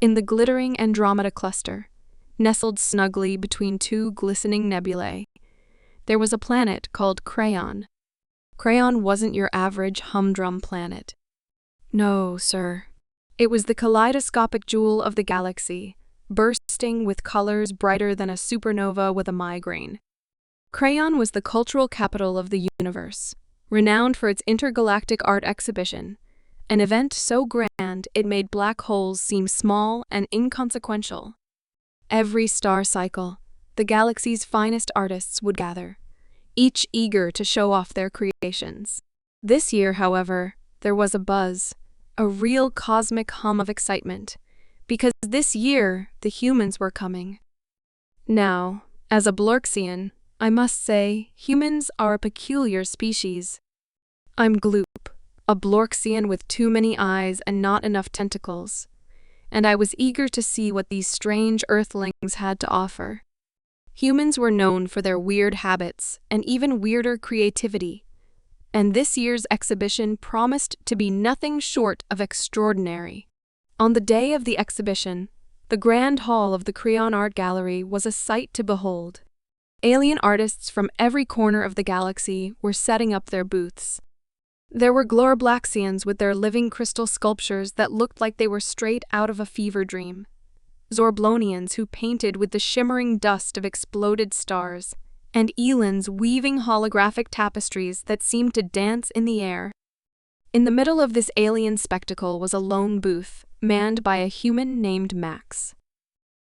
In the glittering Andromeda cluster, nestled snugly between two glistening nebulae, there was a planet called Creon. Creon wasn't your average humdrum planet. No, sir. It was the kaleidoscopic jewel of the galaxy, bursting with colors brighter than a supernova with a migraine. Creon was the cultural capital of the universe, renowned for its Intergalactic Art Exhibition, an event so grand it made black holes seem small and inconsequential. Every star cycle, the galaxy's finest artists would gather, each eager to show off their creations. This year, however, there was a buzz, a real cosmic hum of excitement, because this year the humans were coming. Now, as a Blorxian, I must say humans are a peculiar species. I'm Gloop, a Blorxian with too many eyes and not enough tentacles, and I was eager to see what these strange earthlings had to offer. Humans were known for their weird habits and even weirder creativity, and this year's exhibition promised to be nothing short of extraordinary. On the day of the exhibition, the grand hall of the Creon Art Gallery was a sight to behold. Alien artists from every corner of the galaxy were setting up their booths. There were Blorxians with their living crystal sculptures that looked like they were straight out of a fever dream, Zorblonians who painted with the shimmering dust of exploded stars, and Elans weaving holographic tapestries that seemed to dance in the air. In the middle of this alien spectacle was a lone booth, manned by a human named Max.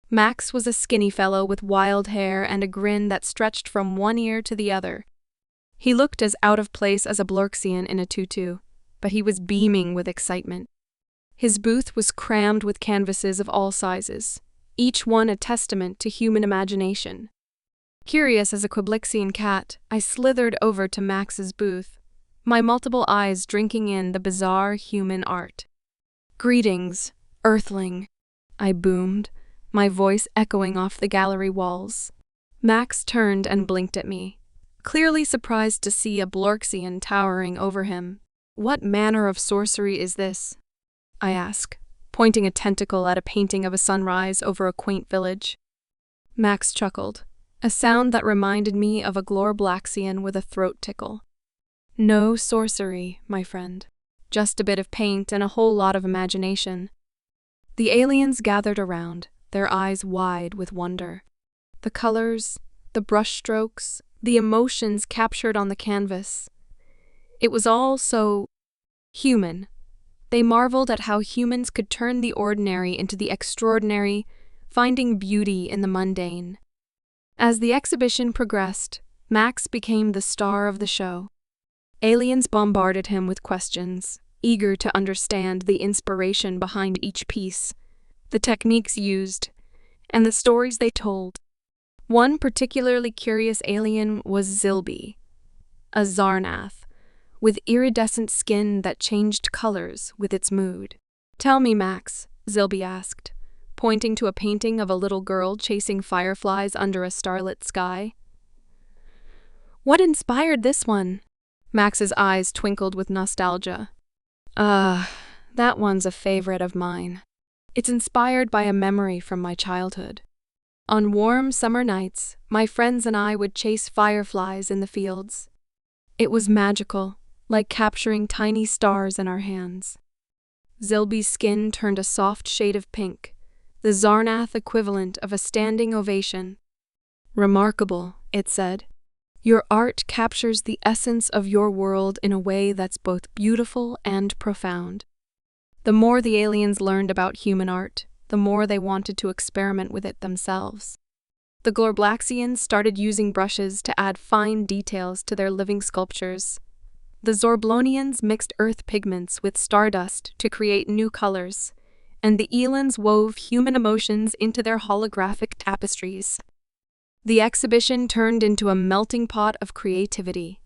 Max was a skinny fellow with wild hair and a grin that stretched from one ear to the other. He looked as out of place as a Blorxian in a tutu, but he was beaming with excitement. His booth was crammed with canvases of all sizes, each one a testament to human imagination. Curious as a Quiblixian cat, I slithered over to Max's booth, my multiple eyes drinking in the bizarre human art. "Greetings, Earthling," I boomed, my voice echoing off the gallery walls. Max turned and blinked at me, clearly surprised to see a Blorxian towering over him. "What manner of sorcery is this?" I asked, pointing a tentacle at a painting of a sunrise over a quaint village. Max chuckled, a sound that reminded me of a Blorxian with a throat tickle. "No sorcery, my friend. Just a bit of paint and a whole lot of imagination." The aliens gathered around, their eyes wide with wonder. The colors, the brushstrokes, the emotions captured on the canvas. It was all so human. They marveled at how humans could turn the ordinary into the extraordinary, finding beauty in the mundane. As the exhibition progressed, Max became the star of the show. Aliens bombarded him with questions, eager to understand the inspiration behind each piece, the techniques used, and the stories they told. One particularly curious alien was Zilby, a Zarnath, with iridescent skin that changed colors with its mood. "Tell me, Max," Zilby asked, pointing to a painting of a little girl chasing fireflies under a starlit sky. "What inspired this one?" Max's eyes twinkled with nostalgia. That one's a favorite of mine. It's inspired by a memory from my childhood. On warm summer nights, my friends and I would chase fireflies in the fields. It was magical, like capturing tiny stars in our hands." Zilby's skin turned a soft shade of pink, the Zarnath equivalent of a standing ovation. "Remarkable," it said. "Your art captures the essence of your world in a way that's both beautiful and profound." The more the aliens learned about human art, the more they wanted to experiment with it themselves. The Blorxians started using brushes to add fine details to their living sculptures. The Zorblonians mixed earth pigments with stardust to create new colors, and the Elans wove human emotions into their holographic tapestries. The exhibition turned into a melting pot of creativity,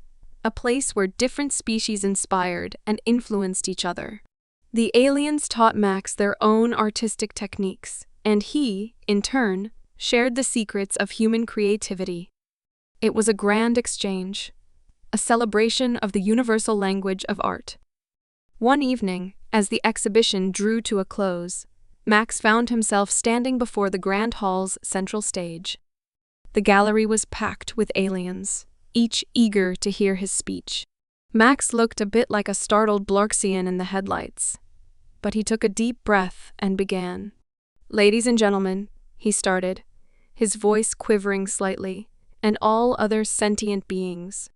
a place where different species inspired and influenced each other. The aliens taught Max their own artistic techniques, and he, in turn, shared the secrets of human creativity. It was a grand exchange, a celebration of the universal language of art. One evening, as the exhibition drew to a close, Max found himself standing before the Grand Hall's central stage. The gallery was packed with aliens, each eager to hear his speech. Max looked a bit like a startled Blorxian in the headlights, but he took a deep breath and began. "Ladies and gentlemen," he started, his voice quivering slightly, "and all other sentient beings.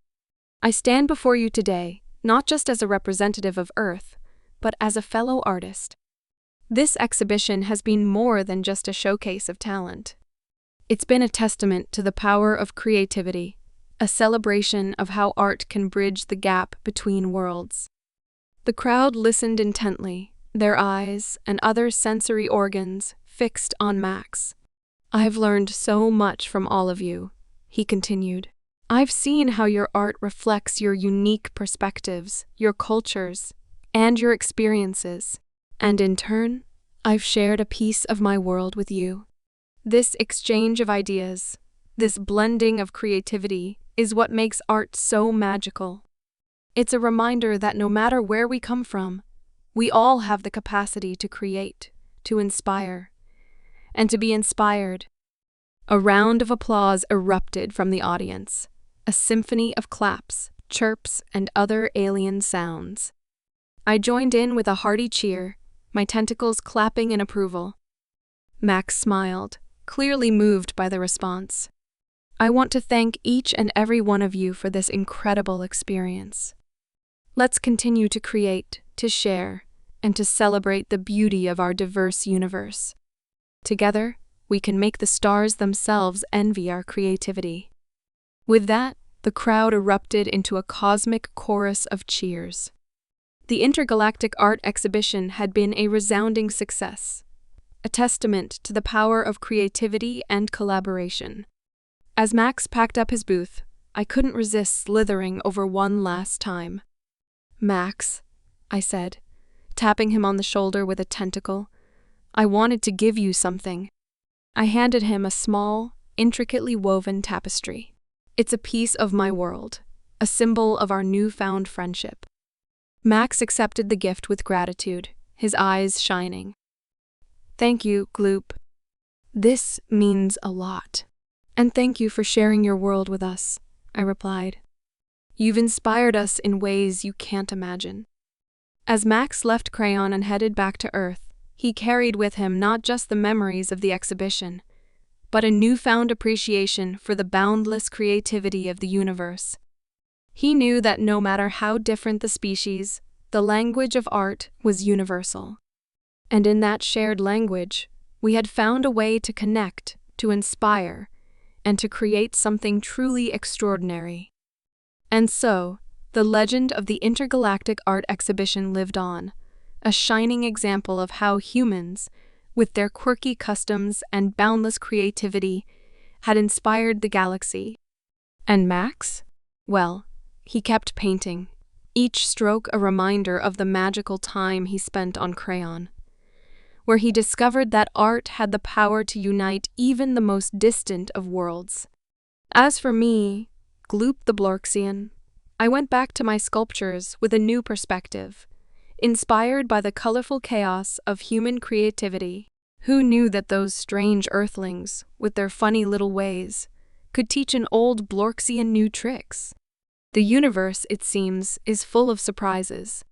I stand before you today, not just as a representative of Earth, but as a fellow artist. This exhibition has been more than just a showcase of talent. It's been a testament to the power of creativity, a celebration of how art can bridge the gap between worlds." The crowd listened intently, their eyes and other sensory organs fixed on Max. "I've learned so much from all of you," he continued. "I've seen how your art reflects your unique perspectives, your cultures, and your experiences. And in turn, I've shared a piece of my world with you. This exchange of ideas, this blending of creativity, is what makes art so magical. It's a reminder that no matter where we come from, we all have the capacity to create, to inspire, and to be inspired." A round of applause erupted from the audience, a symphony of claps, chirps, and other alien sounds. I joined in with a hearty cheer, my tentacles clapping in approval. Max smiled, clearly moved by the response. "I want to thank each and every one of you for this incredible experience. Let's continue to create, to share, and to celebrate the beauty of our diverse universe. Together, we can make the stars themselves envy our creativity." With that, the crowd erupted into a cosmic chorus of cheers. The Intergalactic Art Exhibition had been a resounding success, a testament to the power of creativity and collaboration. As Max packed up his booth, I couldn't resist slithering over one last time. "Max," I said, tapping him on the shoulder with a tentacle, "I wanted to give you something." I handed him a small, intricately woven tapestry. "It's a piece of my world, a symbol of our newfound friendship." Max accepted the gift with gratitude, his eyes shining. "Thank you, Gloop. This means a lot. And thank you for sharing your world with us," I replied. "You've inspired us in ways you can't imagine." As Max left Creon and headed back to Earth, he carried with him not just the memories of the exhibition, but a newfound appreciation for the boundless creativity of the universe. He knew that no matter how different the species, the language of art was universal. And in that shared language, we had found a way to connect, to inspire, and to create something truly extraordinary. And so, the legend of the Intergalactic Art Exhibition lived on, a shining example of how humans, with their quirky customs and boundless creativity, had inspired the galaxy. And Max? Well, he kept painting, each stroke a reminder of the magical time he spent on Creon, where he discovered that art had the power to unite even the most distant of worlds. As for me, Gloop the Blorxian, I went back to my sculptures with a new perspective, inspired by the colorful chaos of human creativity. Who knew that those strange earthlings, with their funny little ways, could teach an old Blorxian new tricks? The universe, it seems, is full of surprises,